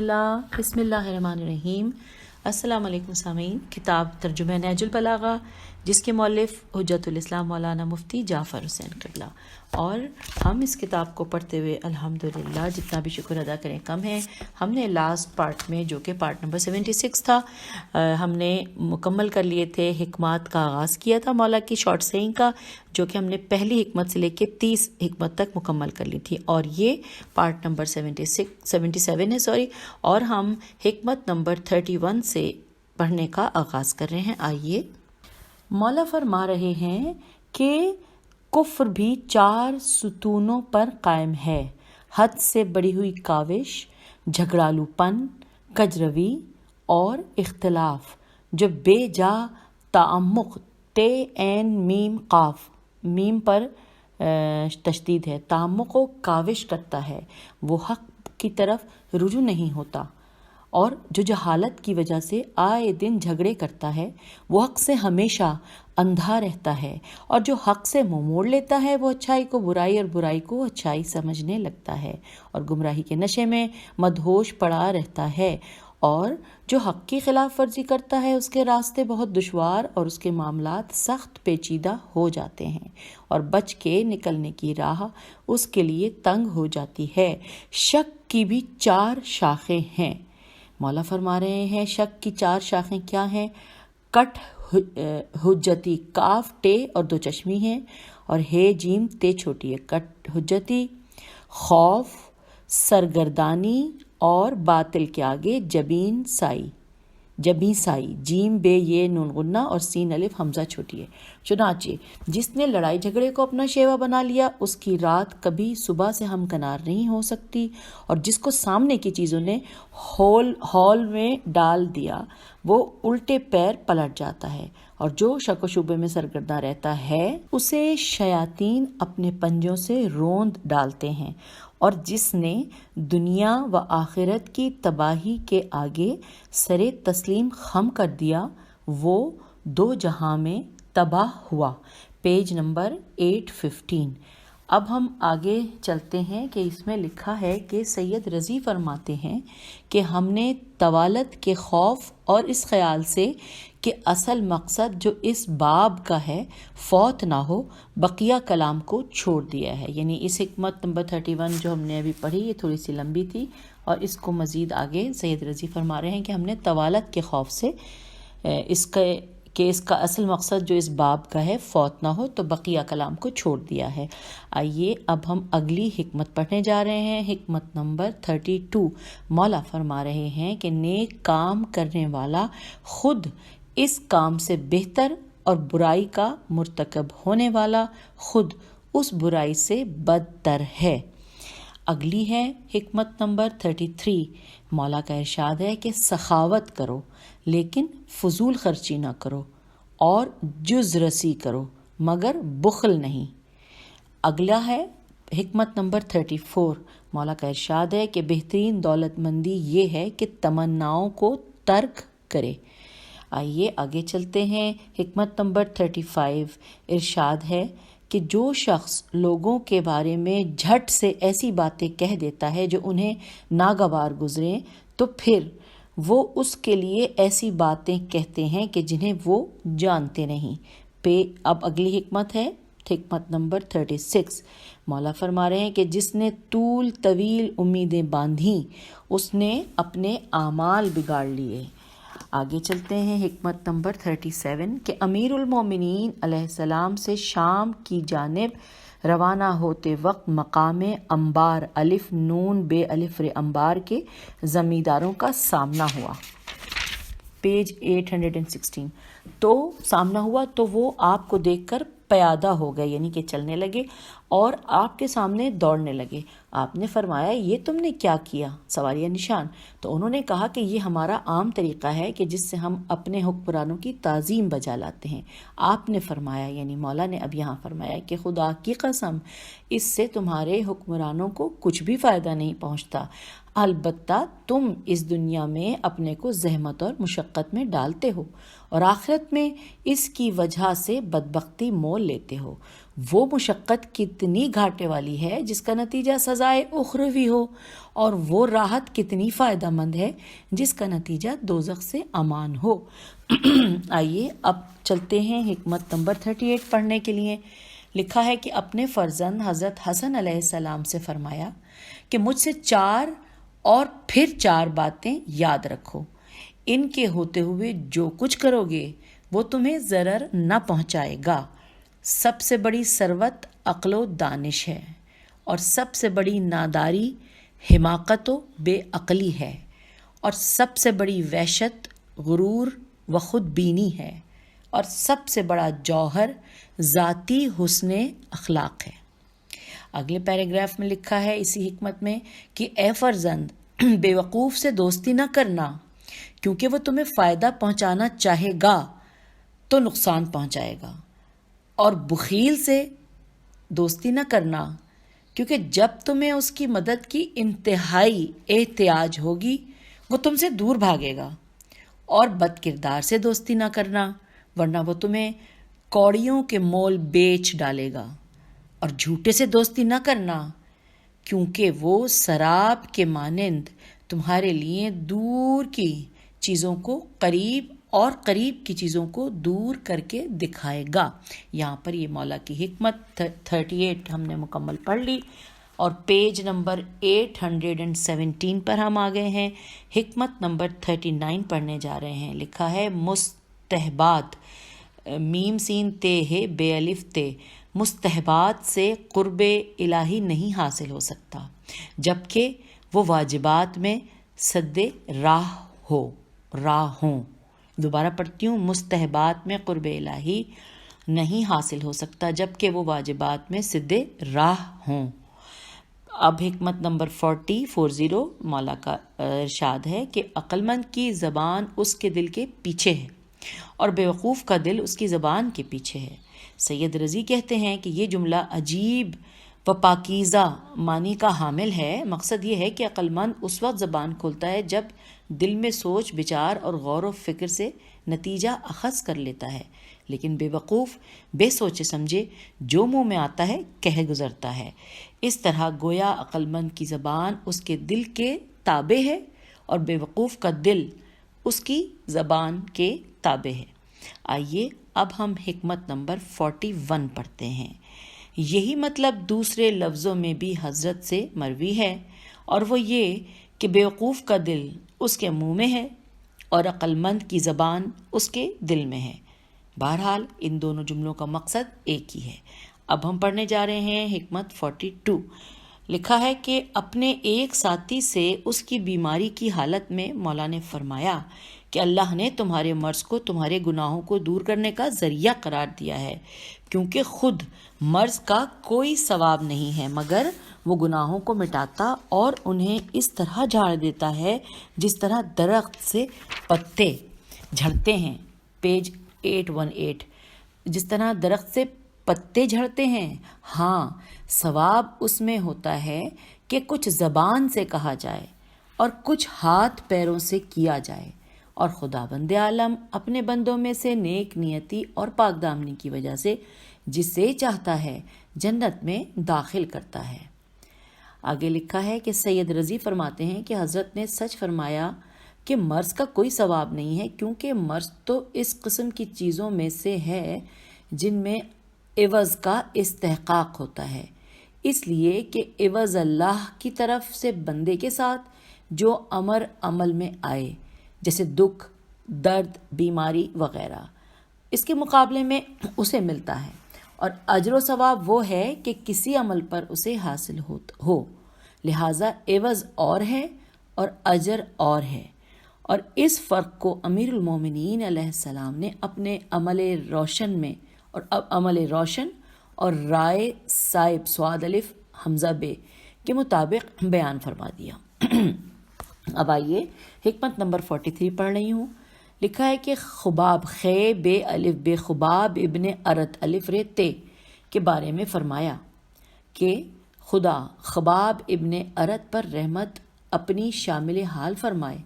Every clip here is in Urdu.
بسم اللہ الرحمن الرحیم۔ السلام علیکم سامعین، کتاب ترجمہ نہج البلاغہ جس کے مؤلف حجت الاسلام مولانا مفتی جعفر حسین قبلہ، اور ہم اس کتاب کو پڑھتے ہوئے الحمدللہ جتنا بھی شکر ادا کریں کم ہے۔ ہم نے لاسٹ پارٹ میں جو کہ پارٹ نمبر 76 تھا، ہم نے مکمل کر لیے تھے، حکمات کا آغاز کیا تھا مولا کی شارٹ سیئنگ کا، جو کہ ہم نے پہلی حکمت سے لے کے 30 حکمت تک مکمل کر لی تھی، اور یہ پارٹ نمبر 77 ہے اور ہم حکمت نمبر 31 سے پڑھنے کا آغاز کر رہے ہیں۔ آئیے، مولا فرما رہے ہیں کہ کفر بھی 4 ستونوں پر قائم ہے: حد سے بڑی ہوئی کاوش، جھگڑالو پن، کجروی اور اختلاف جو بے جا تعمق، تے عین میم قاف، میم پر تشدید ہے، تعمق و کاوش کرتا ہے، وہ حق کی طرف رجوع نہیں ہوتا، اور جو جہالت کی وجہ سے آئے دن جھگڑے کرتا ہے وہ حق سے ہمیشہ اندھا رہتا ہے، اور جو حق سے منہ موڑ لیتا ہے وہ اچھائی کو برائی اور برائی کو اچھائی سمجھنے لگتا ہے، اور گمراہی کے نشے میں مدہوش پڑا رہتا ہے، اور جو حق کی خلاف ورزی کرتا ہے اس کے راستے بہت دشوار اور اس کے معاملات سخت پیچیدہ ہو جاتے ہیں، اور بچ کے نکلنے کی راہ اس کے لیے تنگ ہو جاتی ہے۔ شک کی بھی 4 شاخیں ہیں۔ مولا فرما رہے ہیں شک کی 4 شاخیں کیا ہیں؟ کٹ حجتی، کاف ٹے اور 2 چشمی ہیں، اور ہے جیم تے چھوٹی ہے۔ کٹ حجتی، خوف، سرگردانی اور باطل کے آگے جبین سائی، جبیں سائی، جیم بے یہ نون غنہ اور سین الف حمزہ چھوٹی ہے۔ چنانچہ جس نے لڑائی جھگڑے کو اپنا شیوا بنا لیا اس کی رات کبھی صبح سے ہمکنار نہیں ہو سکتی، اور جس کو سامنے کی چیزوں نے ہال میں ڈال دیا وہ الٹے پیر پلٹ جاتا ہے، اور جو شک و شبے میں سرگرداں رہتا ہے اسے شیاطین اپنے پنجوں سے روند ڈالتے ہیں، اور جس نے دنیا و آخرت کی تباہی کے آگے سرے تسلیم خم کر دیا وہ 2 جہاں میں تباہ ہوا۔ Page number 815۔ اب ہم آگے چلتے ہیں کہ اس میں لکھا ہے کہ سید رضی فرماتے ہیں کہ ہم نے طوالت کے خوف اور اس خیال سے کہ اصل مقصد جو اس باب کا ہے فوت نہ ہو، بقیہ کلام کو چھوڑ دیا ہے۔ یعنی اس حکمت نمبر 31 جو ہم نے ابھی پڑھی یہ تھوڑی سی لمبی تھی، اور اس کو مزید آگے سید رضی فرما رہے ہیں کہ ہم نے طوالت کے خوف سے اس کا اصل مقصد جو اس باب کا ہے فوت نہ ہو تو بقیہ کلام کو چھوڑ دیا ہے۔ آئیے اب ہم اگلی حکمت پڑھنے جا رہے ہیں، حکمت نمبر 32۔ مولا فرما رہے ہیں کہ نیک کام کرنے والا خود اس کام سے بہتر، اور برائی کا مرتکب ہونے والا خود اس برائی سے بدتر ہے۔ اگلی ہے حکمت نمبر 33۔ مولا کا ارشاد ہے کہ سخاوت کرو لیکن فضول خرچی نہ کرو، اور جز رسی کرو مگر بخل نہیں۔ اگلا ہے حکمت نمبر 34۔ مولا کا ارشاد ہے کہ بہترین دولت مندی یہ ہے کہ تمناؤں کو ترک کرے۔ آئیے آگے چلتے ہیں، حکمت نمبر 35۔ ارشاد ہے کہ جو شخص لوگوں کے بارے میں جھٹ سے ایسی باتیں کہہ دیتا ہے جو انہیں ناگوار گزریں تو پھر وہ اس کے لیے ایسی باتیں کہتے ہیں کہ جنہیں وہ جانتے نہیں۔ اب اگلی حکمت ہے حکمت نمبر 36۔ مولا فرما رہے ہیں کہ جس نے طول طویل امیدیں باندھیں اس نے اپنے اعمال بگاڑ لیے۔ آگے چلتے ہیں حکمت نمبر 37 کہ امیر المومنین علیہ السلام سے شام کی جانب روانہ ہوتے وقت مقام انبار الف نون بے الف ر انبار کے زمینداروں کا سامنا ہوا۔ پیج 816۔ تو سامنا ہوا تو وہ آپ کو دیکھ کر پیادہ ہو گئے، یعنی کہ چلنے لگے اور آپ کے سامنے دوڑنے لگے۔ آپ نے فرمایا یہ تم نے کیا کیا؟ سوالیہ نشان۔ تو انہوں نے کہا کہ یہ ہمارا عام طریقہ ہے کہ جس سے ہم اپنے حکمرانوں کی تعظیم بجا لاتے ہیں۔ آپ نے فرمایا، یعنی مولا نے اب یہاں فرمایا کہ خدا کی قسم اس سے تمہارے حکمرانوں کو کچھ بھی فائدہ نہیں پہنچتا، البتہ تم اس دنیا میں اپنے کو زحمت اور مشقت میں ڈالتے ہو اور آخرت میں اس کی وجہ سے بدبختی مول لیتے ہو۔ وہ مشقت کتنی گھاٹے والی ہے جس کا نتیجہ سزائے اخروی ہو، اور وہ راحت کتنی فائدہ مند ہے جس کا نتیجہ دوزخ سے امان ہو۔ آئیے اب چلتے ہیں حکمت نمبر 38 پڑھنے کے لیے۔ لکھا ہے کہ اپنے فرزند حضرت حسن علیہ السلام سے فرمایا کہ مجھ سے 4 اور پھر 4 باتیں یاد رکھو، ان کے ہوتے ہوئے جو کچھ کرو گے وہ تمہیں ضرر نہ پہنچائے گا۔ سب سے بڑی ثروت عقل و دانش ہے، اور سب سے بڑی ناداری حماقت و بے عقلی ہے، اور سب سے بڑی وحشت غرور و خود بینی ہے، اور سب سے بڑا جوہر ذاتی حسن اخلاق ہے۔ اگلے پیراگراف میں لکھا ہے اسی حکمت میں کہ اے فرزند، بے وقوف سے دوستی نہ کرنا، کیونکہ وہ تمہیں فائدہ پہنچانا چاہے گا تو نقصان پہنچائے گا، اور بخیل سے دوستی نہ کرنا، کیونکہ جب تمہیں اس کی مدد کی انتہائی احتیاج ہوگی وہ تم سے دور بھاگے گا، اور بد کردار سے دوستی نہ کرنا، ورنہ وہ تمہیں کوڑیوں کے مول بیچ ڈالے گا، اور جھوٹے سے دوستی نہ کرنا، کیونکہ وہ سراب کے مانند تمہارے لیے دور کی چیزوں کو قریب اور قریب کی چیزوں کو دور کر کے دکھائے گا۔ یہاں پر یہ مولا کی حکمت 38 ہم نے مکمل پڑھ لی، اور پیج نمبر 817 پر ہم آ گئے ہیں۔ حکمت نمبر 39 پڑھنے جا رہے ہیں۔ لکھا ہے مستحبات، میم سین تے ہے بے الف تے، مستحبات سے قرب الہی نہیں حاصل ہو سکتا جبکہ وہ واجبات میں سد راہ ہوں۔ دوبارہ پڑھتی ہوں، مستحبات میں قرب الہی نہیں حاصل ہو سکتا جبکہ وہ واجبات میں سد راہ ہوں۔ اب حکمت نمبر 40 مولا کا ارشاد ہے کہ عقل مند کی زبان اس کے دل کے پیچھے ہے، اور بیوقوف کا دل اس کی زبان کے پیچھے ہے۔ سید رضی کہتے ہیں کہ یہ جملہ عجیب و پاکیزہ معنی کا حامل ہے۔ مقصد یہ ہے کہ عقل مند اس وقت زبان کھولتا ہے جب دل میں سوچ بچار اور غور و فکر سے نتیجہ اخذ کر لیتا ہے، لیکن بے وقوف بے سوچے سمجھے جو منہ میں آتا ہے کہہ گزرتا ہے۔ اس طرح گویا عقل مند کی زبان اس کے دل کے تابع ہے، اور بے وقوف کا دل اس کی زبان کے تابع ہے۔ آئیے اب ہم حکمت نمبر 41 پڑھتے ہیں۔ یہی مطلب دوسرے لفظوں میں بھی حضرت سے مروی ہے، اور وہ یہ کہ بیوقوف کا دل اس کے منہ میں ہے اور عقل مند کی زبان اس کے دل میں ہے۔ بہرحال ان دونوں جملوں کا مقصد ایک ہی ہے۔ اب ہم پڑھنے جا رہے ہیں حکمت 42۔ لکھا ہے کہ اپنے ایک ساتھی سے اس کی بیماری کی حالت میں مولا نے فرمایا کہ اللہ نے تمہارے مرض کو تمہارے گناہوں کو دور کرنے کا ذریعہ قرار دیا ہے، کیونکہ خود مرض کا کوئی ثواب نہیں ہے مگر وہ گناہوں کو مٹاتا اور انہیں اس طرح جھاڑ دیتا ہے جس طرح درخت سے پتے جھڑتے ہیں۔ پیج 818، جس طرح درخت سے پتے جھڑتے ہیں، ہاں ثواب اس میں ہوتا ہے کہ کچھ زبان سے کہا جائے اور کچھ ہاتھ پیروں سے کیا جائے، اور خداوند عالم اپنے بندوں میں سے نیک نیتی اور پاک دامنی کی وجہ سے جسے چاہتا ہے جنت میں داخل کرتا ہے۔ آگے لکھا ہے کہ سید رضی فرماتے ہیں کہ حضرت نے سچ فرمایا کہ مرض کا کوئی ثواب نہیں ہے، کیونکہ مرض تو اس قسم کی چیزوں میں سے ہے جن میں عوض کا استحقاق ہوتا ہے، اس لیے کہ عوض اللہ کی طرف سے بندے کے ساتھ جو امر عمل میں آئے، جیسے دکھ، درد، بیماری وغیرہ، اس کے مقابلے میں اسے ملتا ہے، اور اجر و ثواب وہ ہے کہ کسی عمل پر اسے حاصل ہو، لہٰذا عوض اور ہے اور اجر اور ہے۔ اور اس فرق کو امیر المومنین علیہ السلام نے اپنے عمل روشن اور رائے صائب سواد الف حمزہ بے کے مطابق بیان فرما دیا۔ اب آئیے حکمت نمبر 43 پڑھ رہی ہوں۔ لکھا ہے کہ خباب خے بے الف بے خباب ابن ارت الف رے تے کے بارے میں فرمایا کہ خدا خباب ابن ارت پر رحمت اپنی شامل حال فرمائے،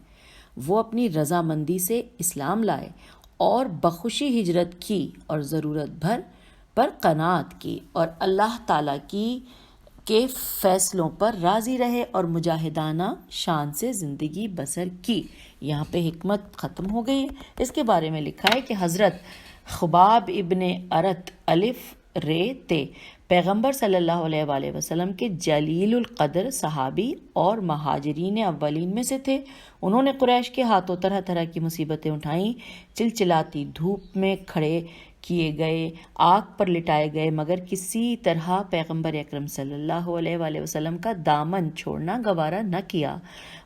وہ اپنی رضامندی سے اسلام لائے اور بخوشی ہجرت کی اور ضرورت بھر پر قناعت کی اور اللہ تعالیٰ کے فیصلوں پر راضی رہے اور مجاہدانہ شان سے زندگی بسر کی۔ یہاں پہ حکمت ختم ہو گئی ہے۔ اس کے بارے میں لکھا ہے کہ حضرت خباب ابن ارت الف رے تے پیغمبر صلی اللہ علیہ وآلہ وسلم کے جلیل القدر صحابی اور مہاجرین اولین میں سے تھے۔ انہوں نے قریش کے ہاتھوں طرح طرح کی مصیبتیں اٹھائیں، چلچلاتی دھوپ میں کھڑے کیے گئے، آگ پر لٹائے گئے، مگر کسی طرح پیغمبر اکرم صلی اللہ علیہ وآلہ وسلم کا دامن چھوڑنا گوارا نہ کیا۔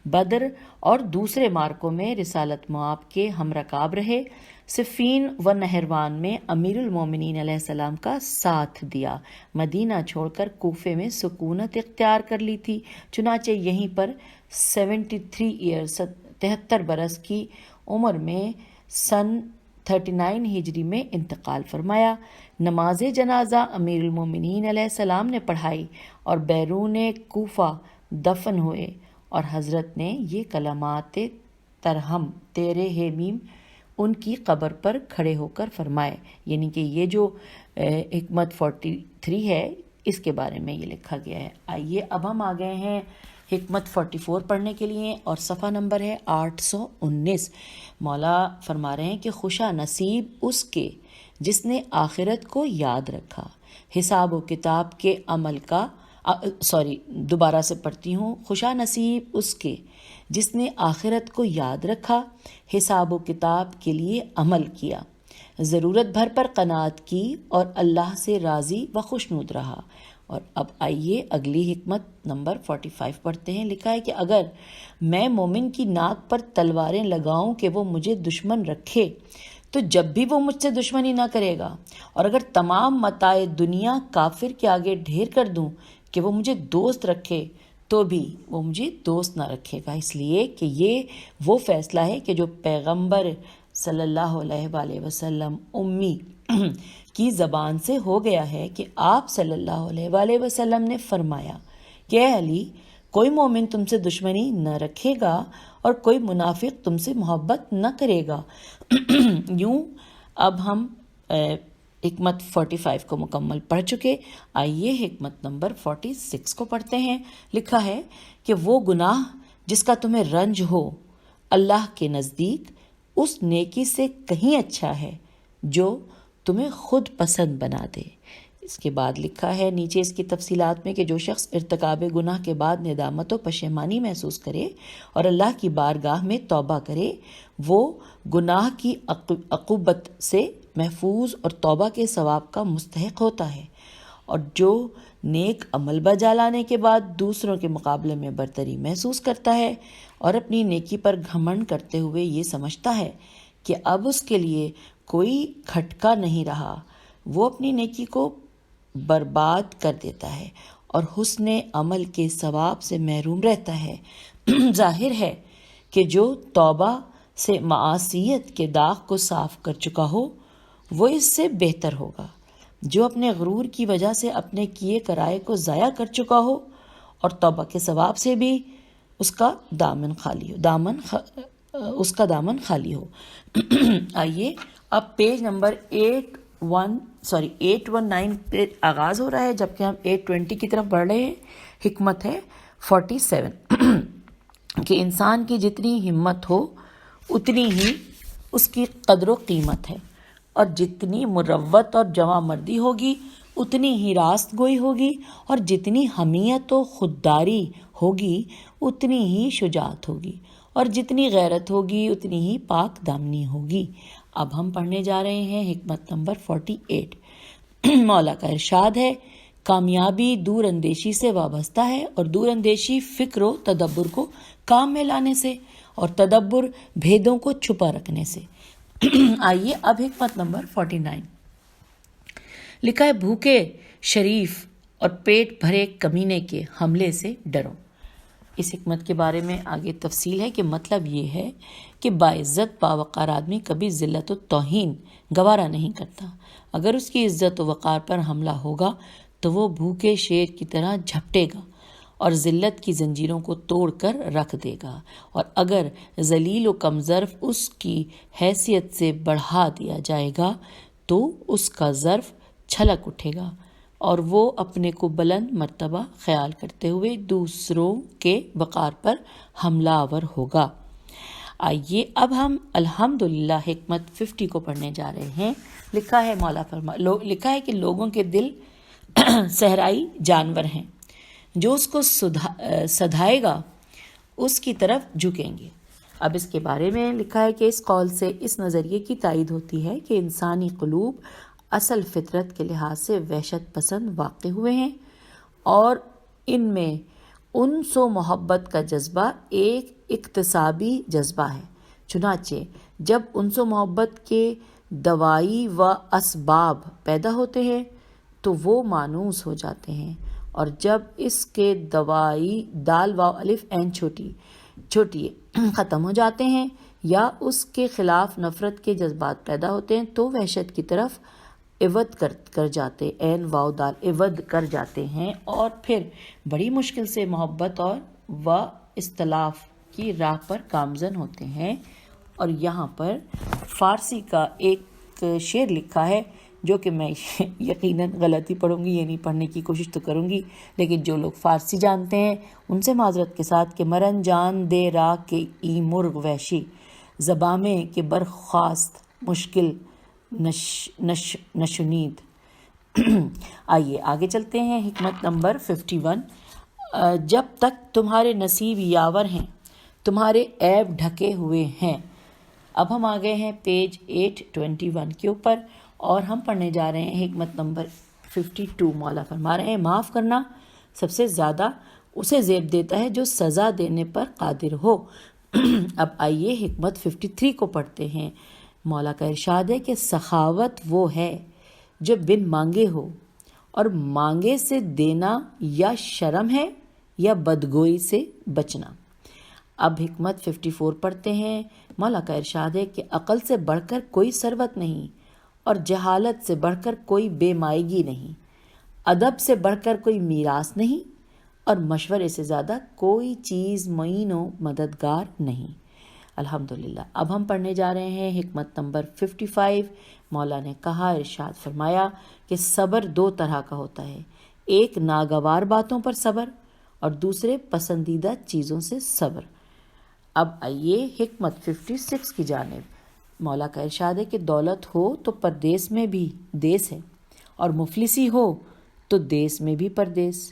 بدر اور دوسرے مارکوں میں رسالت مآب کے ہم رکاب رہے۔ صفین و نہروان میں امیر المومنین علیہ السلام کا ساتھ دیا۔ مدینہ چھوڑ کر کوفے میں سکونت اختیار کر لی تھی، چنانچہ یہیں پر 73 ایئرز 73 برس کی عمر میں سن 39 ہجری میں انتقال فرمایا۔ نماز جنازہ امیر المومنین علیہ السلام نے پڑھائی اور بیرون کوفہ دفن ہوئے، اور حضرت نے یہ کلمات ترہم تیرے ہے میم ان کی قبر پر کھڑے ہو کر فرمائے۔ یعنی کہ یہ جو حکمت 43 ہے اس کے بارے میں یہ لکھا گیا ہے۔ آئیے اب ہم آ گئے ہیں حکمت 44 پڑھنے کے لیے، اور صفحہ نمبر ہے 819۔ مولا فرما رہے ہیں کہ خوشا نصیب اس کے جس نے آخرت کو یاد رکھا، حساب و کتاب کے عمل کا دوبارہ سے پڑھتی ہوں۔ خوشا نصیب اس کے جس نے آخرت کو یاد رکھا، حساب و کتاب کے لیے عمل کیا، ضرورت بھر پر قناعت کی اور اللہ سے راضی و خوشنود رہا۔ اور اب آئیے اگلی حکمت نمبر 45 پڑھتے ہیں۔ لکھا ہے کہ اگر میں مومن کی ناک پر تلواریں لگاؤں کہ وہ مجھے دشمن رکھے تو جب بھی وہ مجھ سے دشمنی نہ کرے گا، اور اگر تمام متاع دنیا کافر کے آگے ڈھیر کر دوں کہ وہ مجھے دوست رکھے تو بھی وہ مجھے دوست نہ رکھے گا، اس لیے کہ یہ وہ فیصلہ ہے کہ جو پیغمبر صلی اللہ علیہ وآلہ وسلم امی کی زبان سے ہو گیا ہے کہ آپ صلی اللہ علیہ وآلہ وسلم نے فرمایا کہ اے علی، کوئی مومن تم سے دشمنی نہ رکھے گا اور کوئی منافق تم سے محبت نہ کرے گا۔ یوں اب ہم حکمت 45 کو مکمل پڑھ چکے۔ آئیے حکمت نمبر 46 کو پڑھتے ہیں۔ لکھا ہے کہ وہ گناہ جس کا تمہیں رنج ہو اللہ کے نزدیک اس نیکی سے کہیں اچھا ہے جو تمہیں خود پسند بنا دے۔ اس کے بعد لکھا ہے نیچے اس کی تفصیلات میں کہ جو شخص ارتکاب گناہ کے بعد ندامت و پشیمانی محسوس کرے اور اللہ کی بارگاہ میں توبہ کرے، وہ گناہ کی عقوبت سے محفوظ اور توبہ کے ثواب کا مستحق ہوتا ہے، اور جو نیک عمل بجا لانے کے بعد دوسروں کے مقابلے میں برتری محسوس کرتا ہے اور اپنی نیکی پر گھمنڈ کرتے ہوئے یہ سمجھتا ہے کہ اب اس کے لیے کوئی کھٹکا نہیں رہا، وہ اپنی نیکی کو برباد کر دیتا ہے اور حسن عمل کے ثواب سے محروم رہتا ہے۔ ظاہر ہے کہ جو توبہ سے معصیت کے داغ کو صاف کر چکا ہو وہ اس سے بہتر ہوگا، جو اپنے غرور کی وجہ سے اپنے کیے کرائے کو ضائع کر چکا ہو اور توبہ کے ثواب سے بھی اس کا دامن خالی ہو۔ آئیے اب پیج نمبر 819 پہ آغاز ہو رہا ہے، جبکہ ہم 820 کی طرف بڑھ رہے ہیں۔ حکمت ہے 47 کہ انسان کی جتنی ہمت ہو اتنی ہی اس کی قدر و قیمت ہے، اور جتنی مروت اور جواں مردی ہوگی اتنی ہی راست گوئی ہوگی، اور جتنی حمیت و خودداری ہوگی اتنی ہی شجاعت ہوگی، اور جتنی غیرت ہوگی اتنی ہی پاک دامنی ہوگی۔ اب ہم پڑھنے جا رہے ہیں حکمت نمبر 48۔ مولا کا ارشاد ہے کامیابی دور اندیشی سے وابستہ ہے، اور دور اندیشی فکر و تدبر کو کام میں لانے سے، اور تدبر بھیدوں کو چھپا رکھنے سے۔ آئیے اب حکمت نمبر 49۔ لکھا ہے بھوکے شریف اور پیٹ بھرے کمینے کے حملے سے ڈرو۔ اس حکمت کے بارے میں آگے تفصیل ہے کہ مطلب یہ ہے کہ باعزت باوقار آدمی کبھی ذلت و توہین گوارا نہیں کرتا۔ اگر اس کی عزت و وقار پر حملہ ہوگا تو وہ بھوکے شیر کی طرح جھپٹے گا اور ذلت کی زنجیروں کو توڑ کر رکھ دے گا، اور اگر ذلیل و کمظرف اس کی حیثیت سے بڑھا دیا جائے گا تو اس کا ظرف چھلک اٹھے گا اور وہ اپنے کو بلند مرتبہ خیال کرتے ہوئے دوسروں کے وقار پر حملہ آور ہوگا۔ آئیے اب ہم الحمدللہ حکمت 50 کو پڑھنے جا رہے ہیں۔ لکھا ہے لکھا ہے کہ لوگوں کے دل صحرائی جانور ہیں، جو اس کو سدھائے گا اس کی طرف جھکیں گے۔ اب اس کے بارے میں لکھا ہے کہ اس قول سے اس نظریے کی تائید ہوتی ہے کہ انسانی قلوب اصل فطرت کے لحاظ سے وحشت پسند واقع ہوئے ہیں، اور ان میں انس و محبت کا جذبہ ایک اکتسابی جذبہ ہے۔ چنانچہ جب انس و محبت کے دوائی و اسباب پیدا ہوتے ہیں تو وہ مانوس ہو جاتے ہیں، اور جب اس کے دوائی دال واو الف عین چھوٹی ختم ہو جاتے ہیں یا اس کے خلاف نفرت کے جذبات پیدا ہوتے ہیں تو وحشت کی طرف عوض کر جاتے، عین واو دال عوض کر جاتے ہیں، اور پھر بڑی مشکل سے محبت و اختلاف کی راہ پر گامزن ہوتے ہیں۔ اور یہاں پر فارسی کا ایک شعر لکھا ہے جو کہ میں یقیناً غلطی پڑھوں گی، یعنی پڑھنے کی کوشش تو کروں گی، لیکن جو لوگ فارسی جانتے ہیں ان سے معذرت کے ساتھ، کہ مرن جان دے را کے ای مرغ وحشی، زباں میں کہ برخاست مشکل نشنید۔ آئیے آگے چلتے ہیں۔ حکمت نمبر 51، جب تک تمہارے نصیب یاور ہیں تمہارے عیب ڈھکے ہوئے ہیں۔ اب ہم آ گئے ہیں پیج 821 کے اوپر، اور ہم پڑھنے جا رہے ہیں حکمت نمبر 52۔ مولا فرما رہے ہیں معاف کرنا سب سے زیادہ اسے زیب دیتا ہے جو سزا دینے پر قادر ہو۔ اب آئیے حکمت 53 کو پڑھتے ہیں۔ مولا کا ارشاد ہے کہ سخاوت وہ ہے جو بن مانگے ہو، اور مانگے سے دینا یا شرم ہے یا بدگوئی سے بچنا۔ اب حکمت 54 پڑھتے ہیں۔ مولا کا ارشاد ہے کہ عقل سے بڑھ کر کوئی ثروت نہیں، اور جہالت سے بڑھ کر کوئی بے مائگی نہیں، ادب سے بڑھ کر کوئی میراث نہیں، اور مشورے سے زیادہ کوئی چیز معین و مددگار نہیں۔ الحمدللہ۔ اب ہم پڑھنے جا رہے ہیں حکمت نمبر 55۔ مولا نے کہا، ارشاد فرمایا کہ صبر 2 طرح کا ہوتا ہے، ایک ناگوار باتوں پر صبر اور دوسرے پسندیدہ چیزوں سے صبر۔ اب آئیے حکمت 56 کی جانب۔ مولا کا ارشاد ہے کہ دولت ہو تو پردیس میں بھی دیس ہے، اور مفلسی ہو تو دیس میں بھی پردیس۔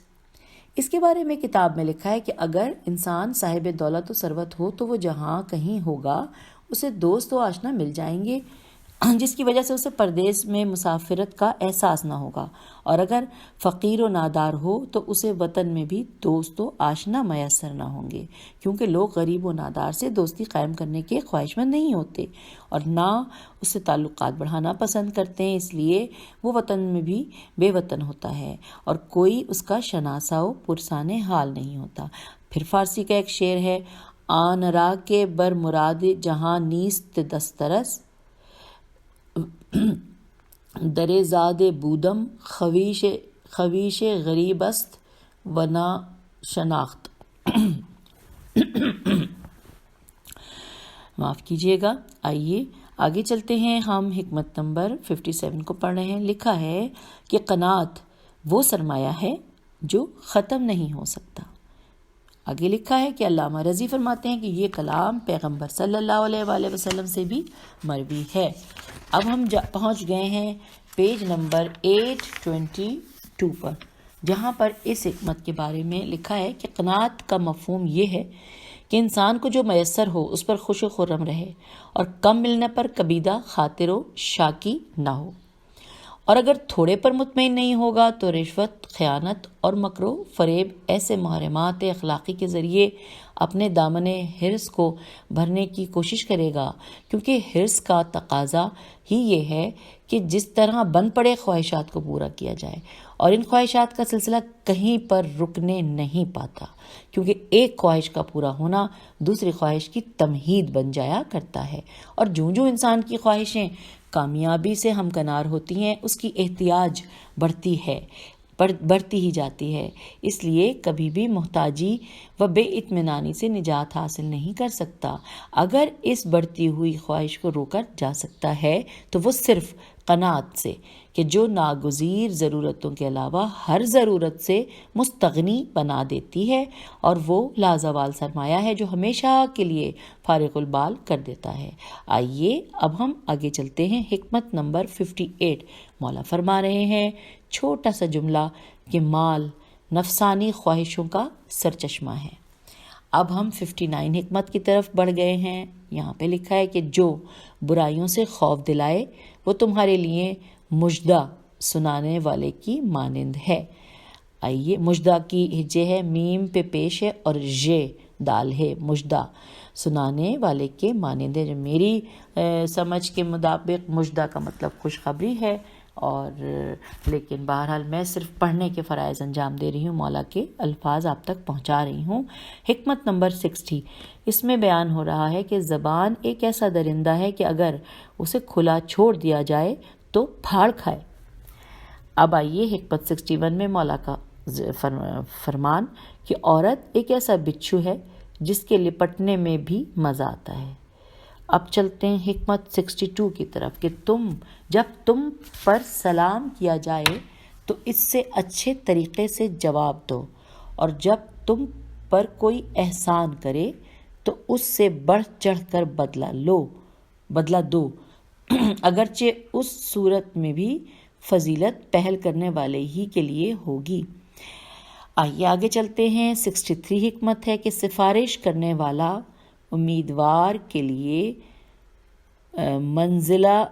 اس کے بارے میں کتاب میں لکھا ہے کہ اگر انسان صاحب دولت و ثروت ہو تو وہ جہاں کہیں ہوگا اسے دوست و آشنا مل جائیں گے، جس کی وجہ سے اسے پردیس میں مسافرت کا احساس نہ ہوگا، اور اگر فقیر و نادار ہو تو اسے وطن میں بھی دوست و آشنا میسر نہ ہوں گے، کیونکہ لوگ غریب و نادار سے دوستی قائم کرنے کے خواہش مند نہیں ہوتے اور نہ اس سے تعلقات بڑھانا پسند کرتے ہیں، اس لیے وہ وطن میں بھی بے وطن ہوتا ہے اور کوئی اس کا شناسا و پرسان حال نہیں ہوتا۔ پھر فارسی کا ایک شعر ہے، آن را کے بر مراد جہاں نیست دسترس، در زاد بودم خویش غریب است و نا شناخت۔ معاف کیجیے گا۔ آئیے آگے چلتے ہیں، ہم حکمت نمبر 57 کو پڑھ رہے ہیں۔ لکھا ہے کہ قناعت وہ سرمایہ ہے جو ختم نہیں ہو سکتا۔ آگے لکھا ہے کہ علامہ رضی فرماتے ہیں کہ یہ کلام پیغمبر صلی اللہ علیہ وآلہ وسلم سے بھی مروی ہے۔ اب ہم پہنچ گئے ہیں پیج نمبر 822 پر، جہاں پر اس حکمت کے بارے میں لکھا ہے کہ قناعت کا مفہوم یہ ہے کہ انسان کو جو میسر ہو اس پر خوش و خرم رہے اور کم ملنے پر کبیدہ خاطر و شاکی نہ ہو، اور اگر تھوڑے پر مطمئن نہیں ہوگا تو رشوت، خیانت اور مکر و فریب ایسے محرمات اخلاقی کے ذریعے اپنے دامن حرص کو بھرنے کی کوشش کرے گا، کیونکہ حرص کا تقاضا ہی یہ ہے کہ جس طرح بند پڑے خواہشات کو پورا کیا جائے، اور ان خواہشات کا سلسلہ کہیں پر رکنے نہیں پاتا، کیونکہ ایک خواہش کا پورا ہونا دوسری خواہش کی تمہید بن جایا کرتا ہے، اور جوں انسان کی خواہشیں کامیابی سے ہمکنار ہوتی ہیں اس کی احتیاج بڑھتی ہے، بڑھتی ہی جاتی ہے، اس لیے کبھی بھی محتاجی و بے اطمینانی سے نجات حاصل نہیں کر سکتا۔ اگر اس بڑھتی ہوئی خواہش کو روکا جا سکتا ہے تو وہ صرف قناعت سے، کہ جو ناگزیر ضرورتوں کے علاوہ ہر ضرورت سے مستغنی بنا دیتی ہے، اور وہ لازوال سرمایہ ہے جو ہمیشہ کے لیے فارغ البال کر دیتا ہے۔ آئیے اب ہم آگے چلتے ہیں۔ حکمت نمبر 58 مولا فرما رہے ہیں، چھوٹا سا جملہ کہ مال نفسانی خواہشوں کا سرچشمہ ہے۔ اب ہم 59 حکمت کی طرف بڑھ گئے ہیں۔ یہاں پہ لکھا ہے کہ جو برائیوں سے خوف دلائے وہ تمہارے لیے مژدہ سنانے والے کی مانند ہے۔ آئیے، مژدہ کی ہجے ہے، میم پہ پیش ہے اور ژ دال ہے، مژدہ سنانے والے کے مانند ہے۔ جو میری سمجھ کے مطابق مژدہ کا مطلب خوشخبری ہے، اور لیکن بہرحال میں صرف پڑھنے کے فرائض انجام دے رہی ہوں، مولا کے الفاظ آپ تک پہنچا رہی ہوں۔ حکمت نمبر 60، اس میں بیان ہو رہا ہے کہ زبان ایک ایسا درندہ ہے کہ اگر اسے کھلا چھوڑ دیا جائے تو پھاڑ کھائے۔ اب آئیے حکمت 61 میں مولا کا فرمان کہ عورت ایک ایسا بچھو ہے جس کے لپٹنے میں بھی مزہ آتا ہے۔ اب چلتے ہیں حکمت 62 کی طرف کہ جب تم پر سلام کیا جائے تو اس سے اچھے طریقے سے جواب دو، اور جب تم پر کوئی احسان کرے تو اس سے بڑھ چڑھ کر بدلہ دو، اگرچہ اس صورت میں بھی فضیلت پہل کرنے والے ہی کے لیے ہوگی۔ آئیے آگے چلتے ہیں۔ 63 حکمت ہے کہ سفارش کرنے والا امیدوار کے لیے منزلہ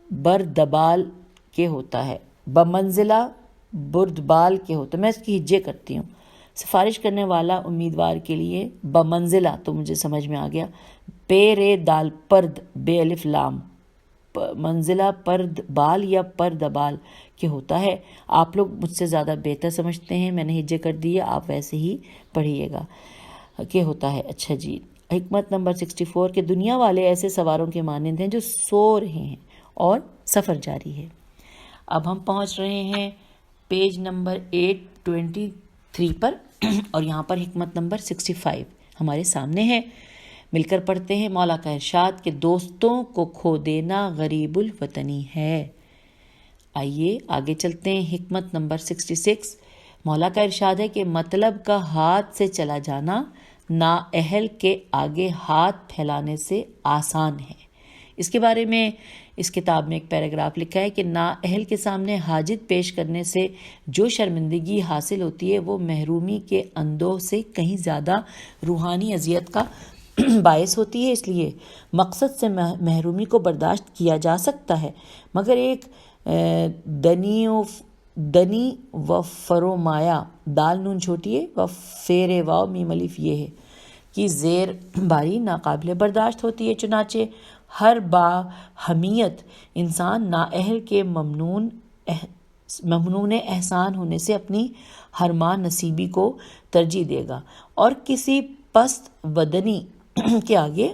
بردبال کے ہوتا ہے، بمنزلہ بردبال کے ہوتا ہے۔ میں اس کی ہجے کرتی ہوں۔ سفارش کرنے والا امیدوار کے لیے بمنزلہ، تو مجھے سمجھ میں آ گیا، پے رے دال پرد بے الف لام، منزلہ پرد بال یا پردبال کے ہوتا ہے۔ آپ لوگ مجھ سے زیادہ بہتر سمجھتے ہیں، میں نے ہجے کر دی ہے، آپ ویسے ہی پڑھیے گا کہ ہوتا ہے۔ اچھا جی، حکمت نمبر 64 کہ دنیا والے ایسے سواروں کے مانند ہیں جو سو رہے ہیں اور سفر جاری ہے۔ اب ہم پہنچ رہے ہیں پیج نمبر 823 پر، اور یہاں پر حکمت نمبر 65 ہمارے سامنے ہے، مل کر پڑھتے ہیں۔ مولا کا ارشاد کہ دوستوں کو کھو دینا غریب الوطنی ہے۔ آئیے آگے چلتے ہیں۔ حکمت نمبر 66 مولا کا ارشاد ہے کہ مطلب کا ہاتھ سے چلا جانا نااہل کے آگے ہاتھ پھیلانے سے آسان ہے۔ اس کے بارے میں اس کتاب میں ایک پیراگراف لکھا ہے کہ نااہل کے سامنے حاجت پیش کرنے سے جو شرمندگی حاصل ہوتی ہے وہ محرومی کے اندوہ سے کہیں زیادہ روحانی اذیت کا باعث ہوتی ہے۔ اس لیے مقصد سے محرومی کو برداشت کیا جا سکتا ہے، مگر ایک دنی و فرومایا دال نون چھوٹی ہے و فیر واو میم الف یہ ہے کہ زیر باری ناقابل برداشت ہوتی ہے۔ چنانچہ ہر با حمیت انسان نااہل کے ممنون احسان ہونے سے اپنی ہرما نصیبی کو ترجیح دے گا، اور کسی پست بدنی کے آگے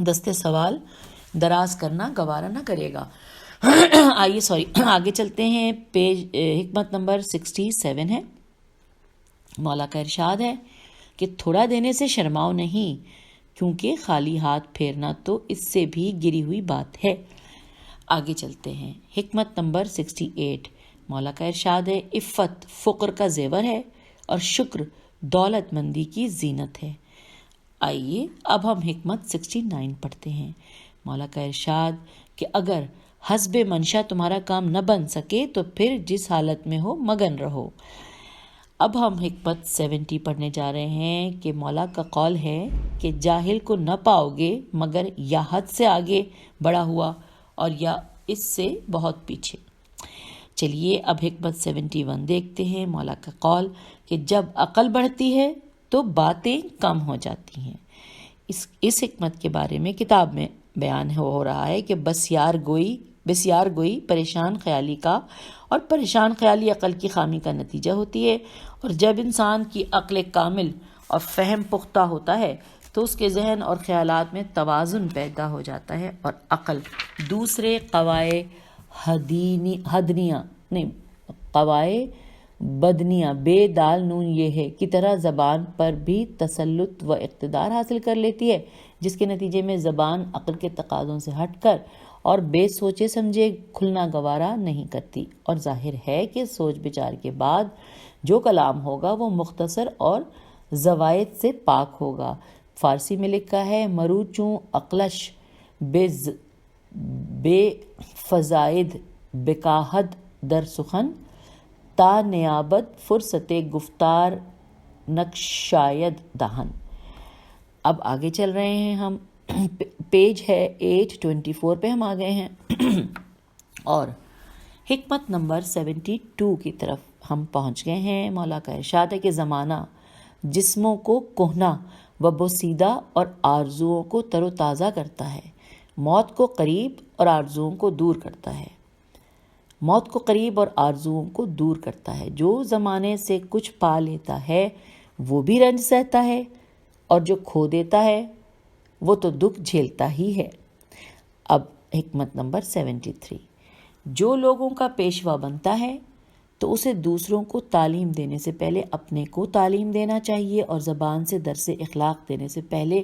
دستے سوال دراز کرنا گوارا نہ کرے گا۔ آئیے آگے چلتے ہیں۔ پیج حکمت نمبر 67 ہے۔ مولا کا ارشاد ہے کہ تھوڑا دینے سے شرماؤ نہیں، کیونکہ خالی ہاتھ پھیرنا تو اس سے بھی گری ہوئی بات ہے۔ آگے چلتے ہیں۔ حکمت نمبر 68 مولا کا ارشاد ہے عفت فقر کا زیور ہے اور شکر دولت مندی کی زینت ہے۔ آئیے اب ہم حکمت 69 پڑھتے ہیں۔ مولا کا ارشاد کہ اگر حسب منشا تمہارا کام نہ بن سکے تو پھر جس حالت میں ہو مگن رہو۔ اب ہم حکمت 70 پڑھنے جا رہے ہیں کہ مولا کا قول ہے کہ جاہل کو نہ پاؤ گے مگر یا حد سے آگے بڑھا ہوا اور یا اس سے بہت پیچھے۔ چلیے اب حکمت 71 دیکھتے ہیں۔ مولا کا قول کہ جب عقل بڑھتی ہے تو باتیں کم ہو جاتی ہیں۔ اس حکمت کے بارے میں کتاب میں بیان ہو رہا ہے کہ بسیار گوئی پریشان خیالی کا، اور پریشان خیالی عقل کی خامی کا نتیجہ ہوتی ہے، اور جب انسان کی عقل کامل اور فہم پختہ ہوتا ہے تو اس کے ذہن اور خیالات میں توازن پیدا ہو جاتا ہے، اور قواعد قوائے بدنیہ بے دال نون یہ ہے کی طرح زبان پر بھی تسلط و اقتدار حاصل کر لیتی ہے، جس کے نتیجے میں زبان عقل کے تقاضوں سے ہٹ کر اور بے سوچے سمجھے کھلنا گوارا نہیں کرتی، اور ظاہر ہے کہ سوچ بچار کے بعد جو کلام ہوگا وہ مختصر اور زوائد سے پاک ہوگا۔ فارسی میں لکھا ہے مروچوں عقلش بے فزائد بکاہد در سخن تا نیابت فرصت گفتار نقشاید دہن۔ اب آگے چل رہے ہیں ہم، پیج ہے 824 پہ ہم آ گئے ہیں اور حکمت نمبر 72 کی طرف ہم پہنچ گئے ہیں۔ مولا کا ارشاد ہے کہ زمانہ جسموں کو کہنا و بوسیدہ اور آرزوؤں کو تر و تازہ کرتا ہے، موت کو قریب اور آرزوؤں کو دور کرتا ہے۔ موت کو قریب اور آرزوؤں کو دور کرتا ہے۔ جو زمانے سے کچھ پا لیتا ہے وہ بھی رنج سہتا ہے، اور جو کھو دیتا ہے وہ تو دکھ جھیلتا ہی ہے۔ اب حکمت نمبر 73، جو لوگوں کا پیشوا بنتا ہے تو اسے دوسروں کو تعلیم دینے سے پہلے اپنے کو تعلیم دینا چاہیے، اور زبان سے درس اخلاق دینے سے پہلے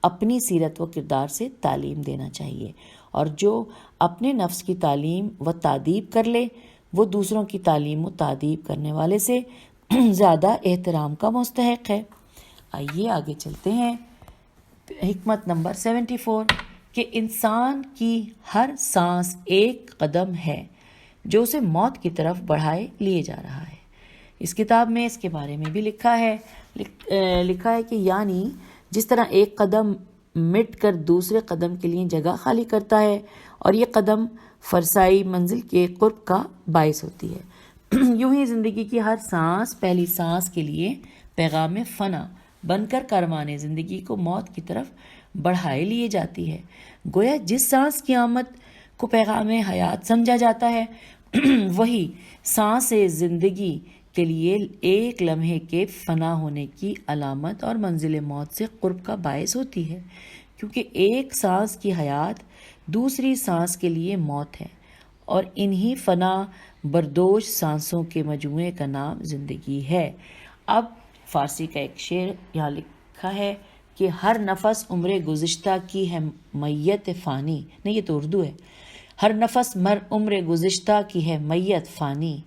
اپنی سیرت و کردار سے تعلیم دینا چاہیے، اور جو اپنے نفس کی تعلیم و تادیب کر لے وہ دوسروں کی تعلیم و تادیب کرنے والے سے زیادہ احترام کا مستحق ہے۔ آئیے آگے چلتے ہیں، حکمت نمبر 74 کہ انسان کی ہر سانس ایک قدم ہے جو اسے موت کی طرف بڑھائے لیے جا رہا ہے۔ اس کتاب میں اس کے بارے میں بھی لکھا ہے کہ یعنی جس طرح ایک قدم مٹ کر دوسرے قدم کے لیے جگہ خالی کرتا ہے اور یہ قدم فرسائی منزل کے قرب کا باعث ہوتی ہے، یوں ہی زندگی کی ہر سانس پہلی سانس کے لیے پیغام فنا بن کر کاروان زندگی کو موت کی طرف بڑھائے لیے جاتی ہے۔ گویا جس سانس کی آمد کو پیغام حیات سمجھا جاتا ہے وہی سانس زندگی کے لیے ایک لمحے کے فنا ہونے کی علامت اور منزل موت سے قرب کا باعث ہوتی ہے، کیونکہ ایک سانس کی حیات دوسری سانس کے لیے موت ہے، اور انہی فنا بردوش سانسوں کے مجموعے کا نام زندگی ہے۔ اب فارسی کا ایک شعر یہاں لکھا ہے کہ ہر نفس عمر گزشتہ کی ہے میت فانی، نہیں یہ تو اردو ہے، ہر نفس عمر گزشتہ کی ہے میت فانی،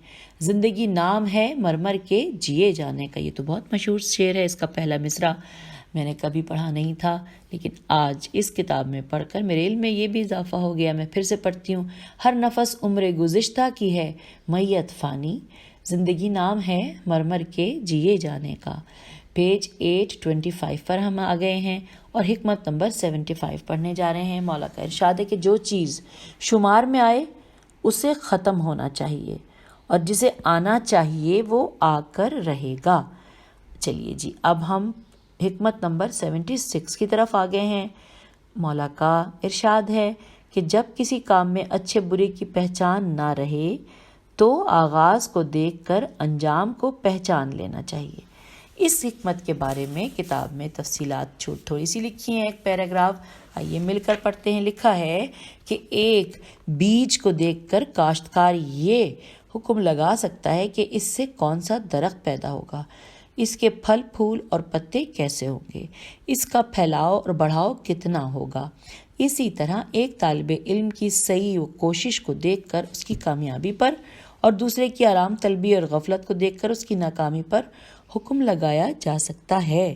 زندگی نام ہے مرمر کے جیے جانے کا۔ یہ تو بہت مشہور شعر ہے، اس کا پہلا مصرع میں نے کبھی پڑھا نہیں تھا، لیکن آج اس کتاب میں پڑھ کر میرے علم میں یہ بھی اضافہ ہو گیا۔ میں پھر سے پڑھتی ہوں، ہر نفس عمر گزشتہ کی ہے میت فانی، زندگی نام ہے مرمر کے جیے جانے کا۔ پیج 825 پر ہم آ گئے ہیں اور حکمت نمبر 75 پڑھنے جا رہے ہیں۔ مولا کا ارشاد ہے کہ جو چیز شمار میں آئے اسے ختم ہونا چاہیے، اور جسے آنا چاہیے وہ آ کر رہے گا۔ چلیے جی، اب ہم حکمت نمبر 76 کی طرف آ گئے ہیں۔ مولا کا ارشاد ہے کہ جب کسی کام میں اچھے برے کی پہچان نہ رہے تو آغاز کو دیکھ کر انجام کو پہچان لینا چاہیے۔ اس حکمت کے بارے میں کتاب میں تفصیلات تھوڑی سی لکھی ہیں، ایک پیراگراف، آئیے مل کر پڑھتے ہیں۔ لکھا ہے کہ ایک بیج کو دیکھ کر کاشتکار یہ حکم لگا سکتا ہے کہ اس سے کون سا درخت پیدا ہوگا، اس کے پھل پھول اور پتے کیسے ہوں گے، اس کا پھیلاؤ اور بڑھاؤ کتنا ہوگا۔ اسی طرح ایک طالب علم کی صحیح و کوشش کو دیکھ کر اس کی کامیابی پر اور دوسرے کی آرام طلبی اور غفلت کو دیکھ کر اس کی ناکامی پر حکم لگایا جا سکتا ہے،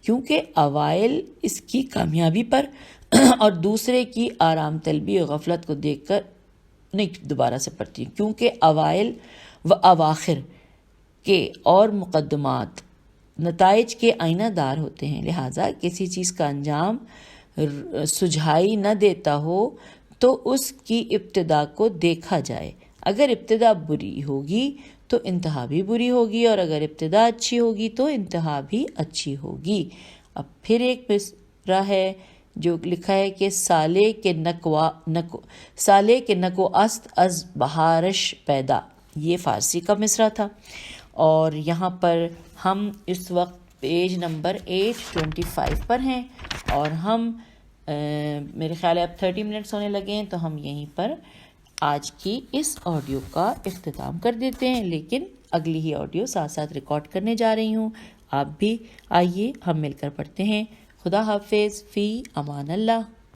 کیونکہ اوائل اس کی کامیابی پر اور دوسرے کی آرام طلبی اور غفلت کو دیکھ کر دوبارہ سے پڑھتی ہوں، کیونکہ اوائل و اواخر کے اور مقدمات نتائج کے آئینہ دار ہوتے ہیں، لہٰذا کسی چیز کا انجام سجھائی نہ دیتا ہو تو اس کی ابتدا کو دیکھا جائے۔ اگر ابتدا بری ہوگی تو انتہا بھی بری ہوگی، اور اگر ابتدا اچھی ہوگی تو انتہا بھی اچھی ہوگی۔ اب پھر ایک مصرع ہے جو لکھا ہے کہ سالے کے نکو است از بہارش پیدا، یہ فارسی کا مصرع تھا، اور یہاں پر ہم اس وقت پیج نمبر 825 پر ہیں، اور ہم میرے خیال ہے اب 30 منٹس ہونے لگے ہیں، تو ہم یہیں پر آج کی اس آڈیو کا اختتام کر دیتے ہیں، لیکن اگلی ہی آڈیو ساتھ ساتھ ریکارڈ کرنے جا رہی ہوں. آپ بھی آئیے ہم مل کر پڑھتے ہیں. خدا حافظ. فی امان اللہ.